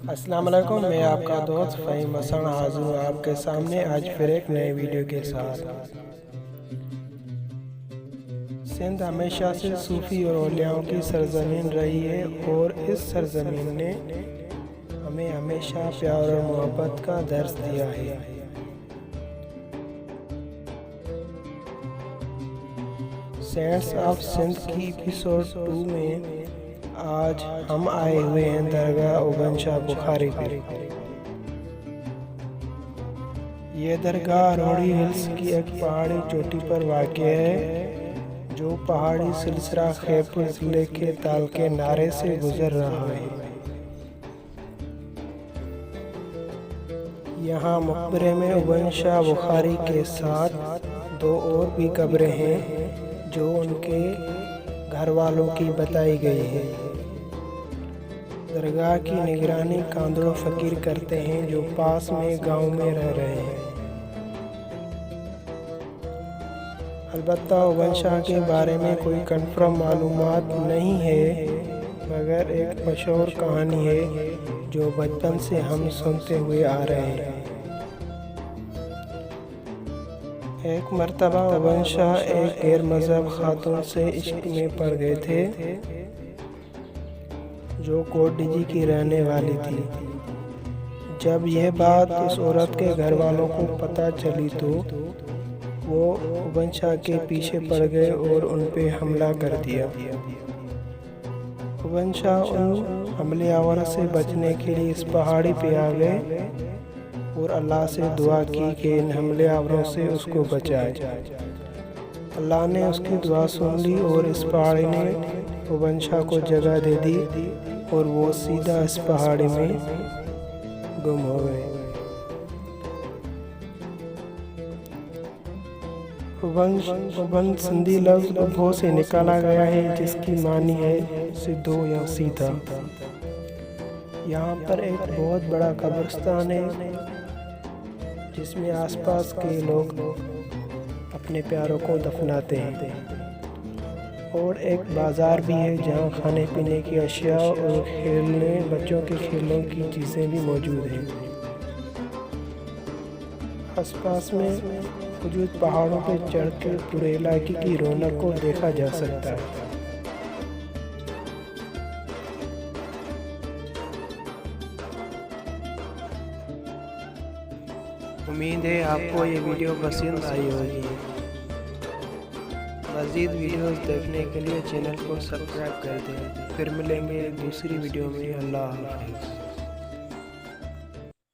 अस्सलाम वालेकुम, मैं आपका दोस्त फ़हीम हसन हाजिर हूँ आपके सामने आज फिर एक नए वीडियो के साथ। सिंध हमेशा से सूफ़ी और औलियाओं की सरजमीन रही है और इस सरजमीन ने हमें हमेशा प्यार और मोहब्बत का दर्स दिया है। सेंट्स ऑफ सिंध की एपिसोड 2 में आज हम आए हुए हैं दरगाह उबन शाह बुखारी पर। यह दरगाह रोड़ी हिल्स की एक पहाड़ी चोटी पर वाक़ है जो पहाड़ी सिलसिला खैबर जिले के ताल के नारे से गुजर रहा है। यहाँ मकबरे में उबन शाह बुखारी के साथ दो और भी कब्रें हैं जो उनके घर वालों की बताई गई है। दरगाह की निगरानी कांदड़ो फ़कीर करते हैं जो पास में गांव में रह रहे हैं। अलबत्ता उबन शाह के बारे में कोई कंफर्म मालूमात नहीं है, मगर एक मशहूर कहानी है जो बचपन से हम सुनते हुए आ रहे हैं। एक मर्तबा उबन शाह एक गैर मज़हब खातून से इश्क में पड़ गए थे जो कोटडीजी की रहने वाली थी। जब यह बात उस औरत के घर वालों को पता चली तो वो उबन शाह के पीछे पड़ गए और उन पे हमला कर दिया। उबन शाह उन हमले आवर से बचने के लिए इस पहाड़ी पे आ गए और अल्लाह से दुआ की कि इन हमले आवरों से उसको बचाए। अल्लाह ने उसकी दुआ सुन ली और इस पहाड़ी ने उबन शाह को जगह दे दी और वो सीधा इस पहाड़ी में गुम हो गए। उबन सिंधी लफ्ज़ उभो से निकाला गया है जिसकी मानी है सिद्धो या सीधा। यहाँ पर एक बहुत बड़ा कब्रिस्तान है जिसमें आसपास के लोग अपने प्यारों को दफनाते हैं और एक बाज़ार भी है जहाँ खाने पीने की अशिया और खेलने बच्चों के खेलों की चीज़ें भी मौजूद हैं। आसपास में मौजूद पहाड़ों पर चढ़ के पूरे इलाके की रौनक को देखा जा सकता है। उम्मीद है आपको ये वीडियो पसंद आई होगी। मज़ीद वीडियोस देखने के लिए चैनल को सब्सक्राइब कर दें। फिर मिलेंगे दूसरी वीडियो में। अल्लाह हाफ़िज़।